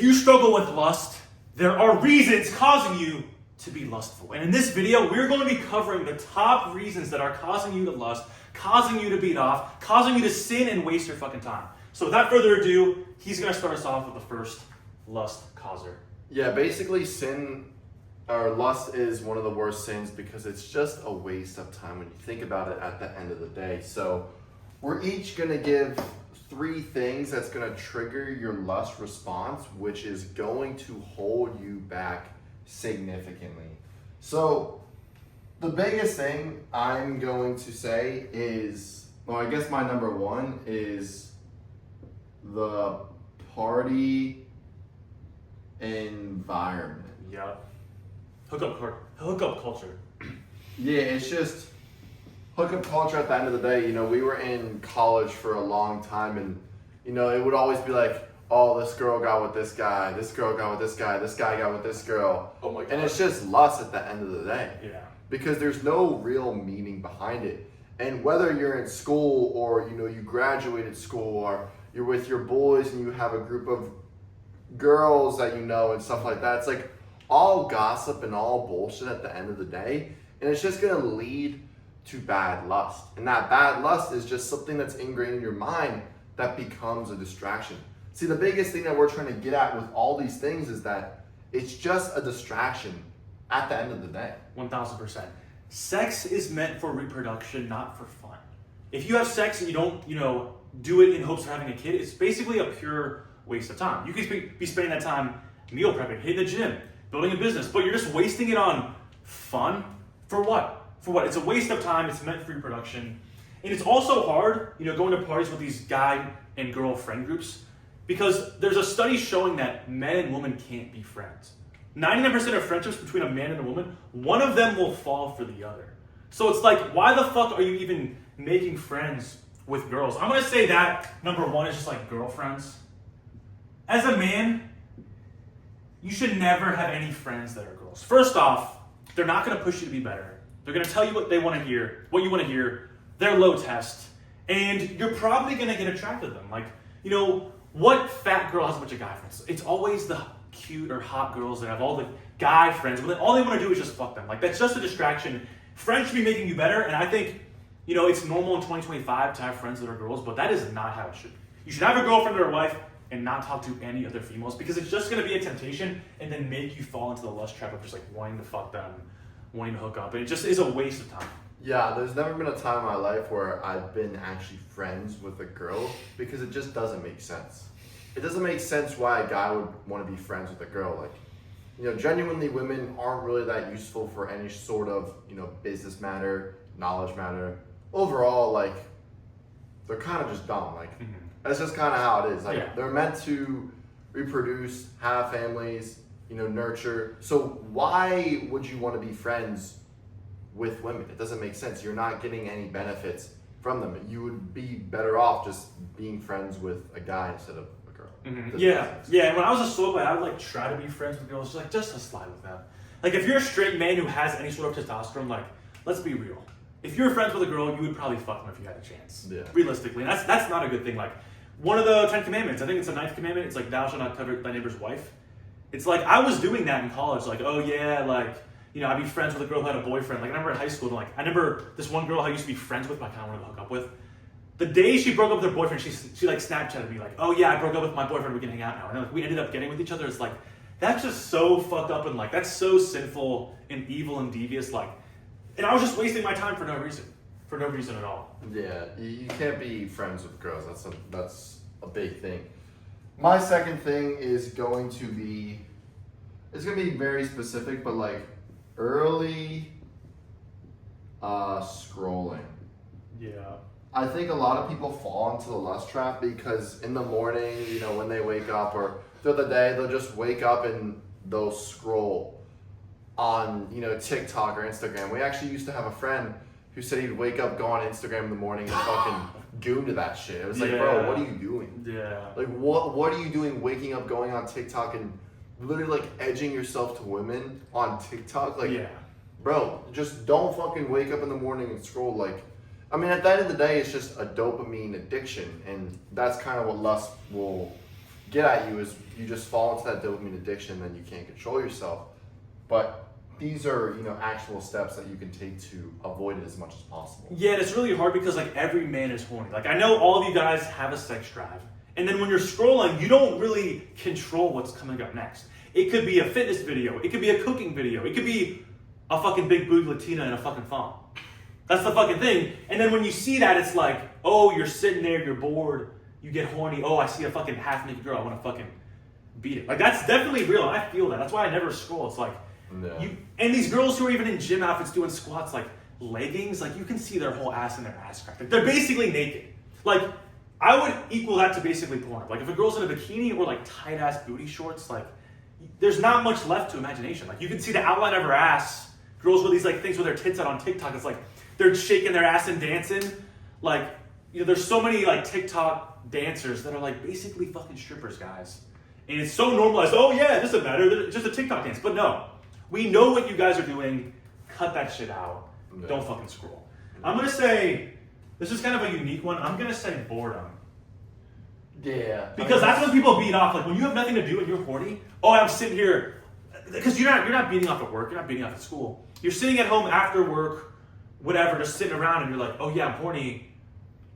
If you struggle with lust, there are reasons causing you to be lustful. And in this video, we're going to be covering the top reasons that are causing you to lust, causing you to beat off, causing you to sin and waste your fucking time. So without further ado, he's going to start us off with the first lust causer. Yeah, basically sin or lust is one of the worst sins because it's just a waste of time when you think about it at the end of the day. So we're each going to give 3 things that's going to trigger your lust response, which is going to hold you back significantly. So the biggest thing I'm going to say is, well, I guess my number 1 is the party environment. Yep. Hookup culture. Yeah, it's just hookup culture at the end of the day. You know, we were in college for a long time, and you know, it would always be like, oh, this girl got with this guy, this girl got with this guy got with this girl. Oh my God. And it's just lust at the end of the day. Yeah. Because there's no real meaning behind it. And whether you're in school or, you know, you graduated school or you're with your boys and you have a group of girls that you know and stuff like that, it's like all gossip and all bullshit at the end of the day. And it's just going to lead to bad lust. And that bad lust is just something that's ingrained in your mind that becomes a distraction. See, the biggest thing that we're trying to get at with all these things is that it's just a distraction at the end of the day. 1000%. Sex is meant for reproduction, not for fun. If you have sex and you don't, do it in hopes of having a kid, it's basically a pure waste of time. You could be spending that time meal prepping, hitting the gym, building a business, but you're just wasting it on fun. For what? For what? It's a waste of time. It's meant for reproduction. And it's also hard, going to parties with these guy and girl friend groups, because there's a study showing that men and women can't be friends. 99% of friendships between a man and a woman, one of them will fall for the other. So it's like, why the fuck are you even making friends with girls? I'm going to say that number 1 is just like girlfriends. As a man, you should never have any friends that are girls. First off, they're not going to push you to be better. They're going to tell you what they want to hear, what you want to hear. They're low test. And you're probably going to get attracted to them. Like, what fat girl has a bunch of guy friends? It's always the cute or hot girls that have all the guy friends, but then all they want to do is just fuck them. Like, that's just a distraction. Friends should be making you better, and I think, it's normal in 2025 to have friends that are girls, but that is not how it should be. You should have a girlfriend or a wife and not talk to any other females, because it's just going to be a temptation and then make you fall into the lust trap of just like wanting to fuck them, wanting to hook up, and it just is a waste of time. Yeah, there's never been a time in my life where I've been actually friends with a girl because it just doesn't make sense. It doesn't make sense why a guy would want to be friends with a girl. Like, genuinely women aren't really that useful for any sort of, business matter, knowledge matter. Overall, like, they're kind of just dumb. Like, that's just kind of how it is. Like, They're meant to reproduce, have families, nurture. So why would you want to be friends with women? It doesn't make sense. You're not getting any benefits from them. You would be better off just being friends with a guy instead of a girl. Yeah. And when I was a slow boy, I would try to be friends with girls, just to slide with them. Like, if you're a straight man who has any sort of testosterone, let's be real. If you're friends with a girl, you would probably fuck them if you had a chance. Yeah. Realistically, and that's not a good thing. Like, one of the 10 commandments, I think it's the 9th commandment. It's like, thou shalt not covet thy neighbor's wife. It's like, I was doing that in college. Like, oh yeah, I'd be friends with a girl who had a boyfriend. Like, I remember in high school, I remember this one girl I used to be friends with, but I kind of wanted to hook up with. The day she broke up with her boyfriend, she Snapchatted me like, oh yeah, I broke up with my boyfriend, we can hang out now. And then we ended up getting with each other. It's like, that's just so fucked up and that's so sinful and evil and devious. And I was just wasting my time for no reason. For no reason at all. Yeah, you can't be friends with girls. That's a big thing. My second thing is going to be, it's going to be very specific, but early scrolling. Yeah. I think a lot of people fall into the lust trap because in the morning, when they wake up or throughout the day, they'll just wake up and they'll scroll on, TikTok or Instagram. We actually used to have a friend who said he'd wake up, go on Instagram in the morning and fucking goon to that shit. It was like, bro, what are you doing? Yeah. Like, what are you doing waking up, going on TikTok and literally edging yourself to women on TikTok? Bro, just don't fucking wake up in the morning and scroll. At the end of the day, it's just a dopamine addiction, and that's kind of what lust will get at you is you just fall into that dopamine addiction, then you can't control yourself. But these are, actual steps that you can take to avoid it as much as possible. Yeah, and it's really hard because like every man is horny. Like I know all of you guys have a sex drive. And then when you're scrolling, you don't really control what's coming up next. It could be a fitness video. It could be a cooking video. It could be a fucking big booty Latina in a fucking phone. That's the fucking thing. And then when you see that, it's like, oh, you're sitting there, you're bored, you get horny. Oh, I see a fucking half naked girl. I want to fucking beat it. Like that's definitely real. And I feel that. That's why I never scroll. It's like, and these girls who are even in gym outfits doing squats, like leggings, like you can see their whole ass and their ass crack. Like they're basically naked. Like I would equal that to basically porn. Like if a girl's in a bikini or like tight ass booty shorts, like there's not much left to imagination. Like you can see the outline of her ass. Girls with these like things with their tits out on TikTok. It's like they're shaking their ass and dancing. Like there's so many like TikTok dancers that are like basically fucking strippers, guys. And it's so normalized. Oh yeah, it doesn't matter. It's just a TikTok dance. But no. We know what you guys are doing. Cut that shit out. Yeah. Don't fucking scroll. I'm going to say, this is kind of a unique one. I'm going to say boredom. Yeah. Because that's when people beat off. Like when you have nothing to do and you're horny, oh, I'm sitting here. Because you're not beating off at work. You're not beating off at school. You're sitting at home after work, whatever, just sitting around and you're like, oh yeah, I'm horny.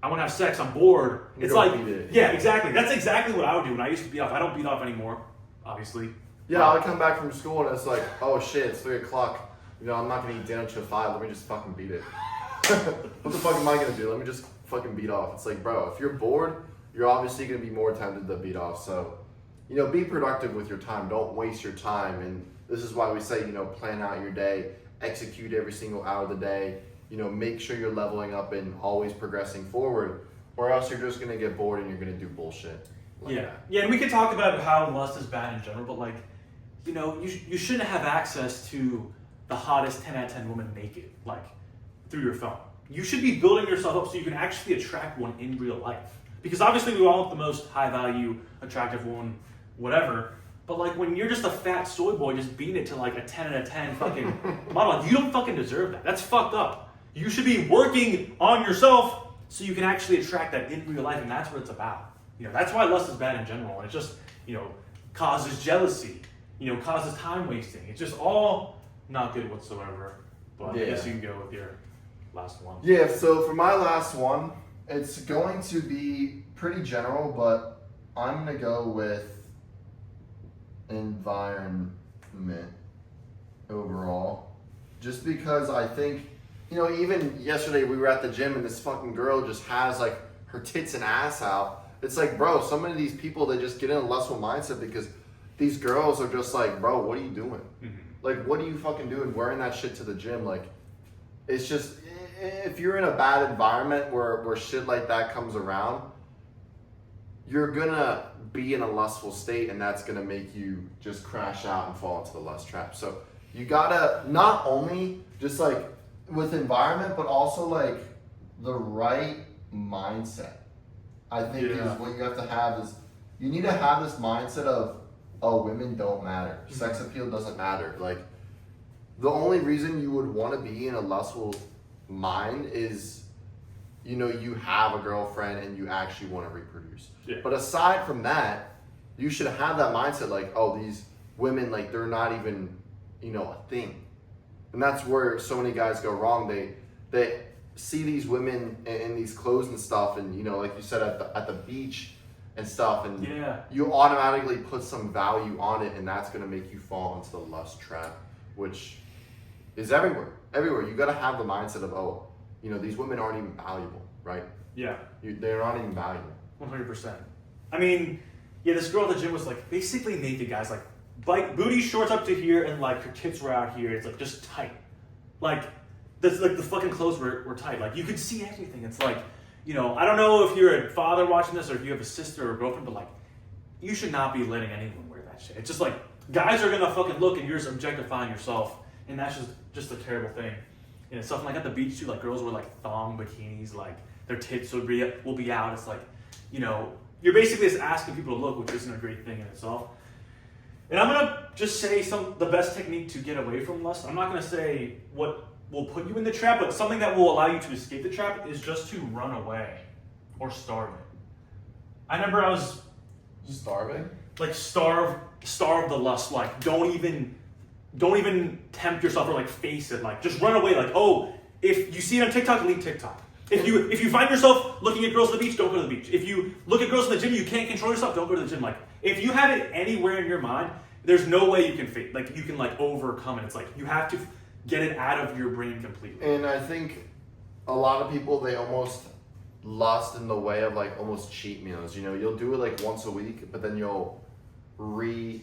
I want to have sex. I'm bored. It's like, yeah, exactly. That's exactly what I would do when I used to beat off. I don't beat off anymore, obviously. Yeah, I would come back from school and it's like, oh shit, it's 3 o'clock. I'm not gonna eat dinner till 5. Let me just fucking beat it. What the fuck am I gonna do? Let me just fucking beat off. It's like, bro, if you're bored, you're obviously gonna be more tempted to beat off. So, be productive with your time. Don't waste your time. And this is why we say, plan out your day, execute every single hour of the day. Make sure you're leveling up and always progressing forward, or else you're just gonna get bored and you're gonna do bullshit. Yeah, and we could talk about how lust is bad in general, but like, you shouldn't have access to the hottest 10 out of 10 woman naked, like, through your phone. You should be building yourself up so you can actually attract one in real life. Because obviously we all want the most high value, attractive one, whatever. But like when you're just a fat soy boy just beating it to like a 10 out of 10 fucking model, like, you don't fucking deserve that. That's fucked up. You should be working on yourself so you can actually attract that in real life, and that's what it's about. That's why lust is bad in general. And it just, causes jealousy, causes time wasting. It's just all not good whatsoever. But I guess you can go with your last one. Yeah, so for my last one, it's going to be pretty general, but I'm going to go with environment overall. Just because I think, even yesterday we were at the gym and this fucking girl just has like her tits and ass out. It's like, bro, so many of these people, they just get in a lustful mindset because these girls are just like, bro, what are you doing? Mm-hmm. Like, what are you fucking doing wearing that shit to the gym? Like, it's just, if you're in a bad environment where shit like that comes around, you're gonna be in a lustful state, and that's gonna make you just crash out and fall into the lust trap. So you gotta not only just like with environment, but also like the right mindset. I think is what you have to have is you need to have this mindset of, oh, women don't matter. Sex appeal doesn't matter. Like, the only reason you would want to be in a lustful mind is, you have a girlfriend and you actually want to reproduce. Yeah. But aside from that, you should have that mindset like, oh, these women, like, they're not even, a thing. And that's where so many guys go wrong. They see these women in these clothes and stuff, and like you said, at the beach and stuff, and you automatically put some value on it, and that's going to make you fall into the lust trap, which is everywhere. You got to have the mindset of, oh, these women aren't even valuable, right? Yeah, they're not even valuable. 100%. I mean, this girl at the gym was like basically naked, guys, like booty shorts up to here, and like her tits were out here. It's like just tight, like the fucking clothes were tight. Like you could see everything. It's like, I don't know if you're a father watching this or if you have a sister or a girlfriend, but like, you should not be letting anyone wear that shit. It's just like, guys are gonna fucking look and you're just objectifying yourself, and that's just a terrible thing. And it's something like at the beach too, like girls wear like thong bikinis, like their tits will be out. It's like, you're basically just asking people to look, which isn't a great thing in itself. And I'm gonna just say the best technique to get away from lust. I'm not gonna say what will put you in the trap, but something that will allow you to escape the trap is just to run away or starve it. I remember I was Starving? Like starve the lust. Like don't even tempt yourself or like face it. Like just run away. Like, oh, if you see it on TikTok, leave TikTok. If you find yourself looking at girls at the beach, don't go to the beach. If you look at girls in the gym, you can't control yourself, don't go to the gym. Like if you have it anywhere in your mind, there's no way you can overcome it. It's like you have to get it out of your brain completely. And I think a lot of people, they almost lust in the way of like almost cheat meals. You know, you'll do it like once a week, but then you'll redo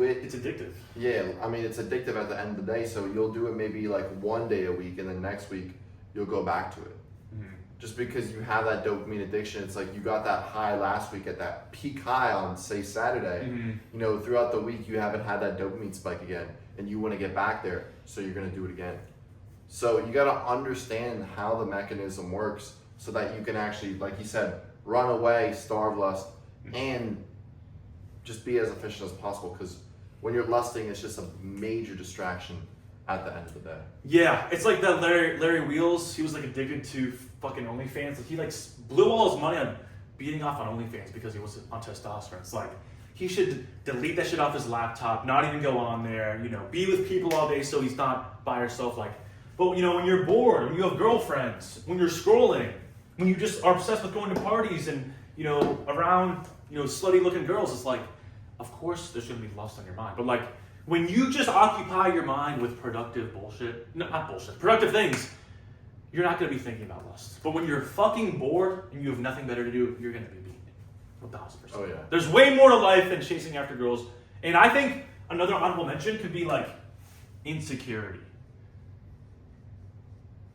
it. It's addictive. Yeah, I mean it's addictive at the end of the day. So you'll do it maybe like one day a week, and then next week you'll go back to it. Mm-hmm. Just because you have that dopamine addiction, it's like you got that high last week at that peak high on say Saturday. Mm-hmm. You know, throughout the week you haven't had that dopamine spike again, and you want to get back there, so you're gonna do it again. So you got to understand how the mechanism works, so that you can actually, like you said, run away, starve lust, and just be as efficient as possible. Because when you're lusting, it's just a major distraction at the end of the day. Yeah, it's like that Larry Wheels. He was like addicted to fucking OnlyFans. Like he like blew all his money on beating off on OnlyFans because he was on testosterone. It's like he should delete that shit off his laptop, not even go on there. You know, be with people all day so he's not by himself. Like, but you know, when you're bored, when you have girlfriends, when you're scrolling, when you just are obsessed with going to parties and you know around slutty looking girls, it's like, of course there's gonna be lust on your mind, but like. When you just occupy your mind with productive bullshit, no, not bullshit, productive things, you're not going to be thinking about lust. But when you're fucking bored and you have nothing better to do, you're going to be beat. 1,000%. Oh, yeah. There's way more to life than chasing after girls. And I think another honorable mention could be like insecurity.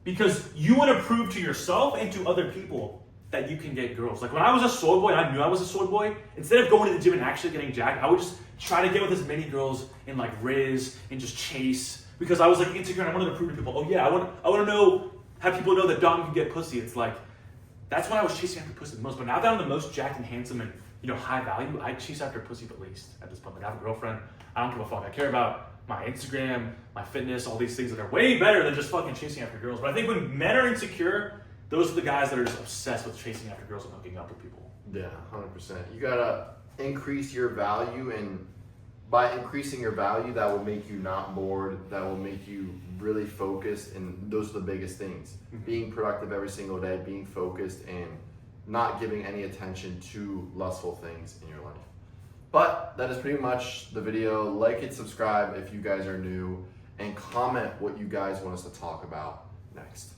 Because you want to prove to yourself and to other people that you can get girls. Like when I was a soy boy, I knew I was a soy boy. Instead of going to the gym and actually getting jacked, I would just try to get with as many girls in like Riz and just chase because I was like insecure and I wanted to prove to people, oh yeah, I want to know, have people know that Dom can get pussy. It's like, that's when I was chasing after pussy the most. But now that I'm the most jacked and handsome and high value, I chase after pussy the least at this point. Like I have a girlfriend, I don't give a fuck. I care about my Instagram, my fitness, all these things that are way better than just fucking chasing after girls. But I think when men are insecure, those are the guys that are just obsessed with chasing after girls and hooking up with people. Yeah, 100%. You gotta increase your value, and by increasing your value, that will make you not bored. That will make you really focused, and those are the biggest things. Mm-hmm. Being productive every single day, being focused, and not giving any attention to lustful things in your life. But that is pretty much the video. Like and subscribe if you guys are new, and comment what you guys want us to talk about next.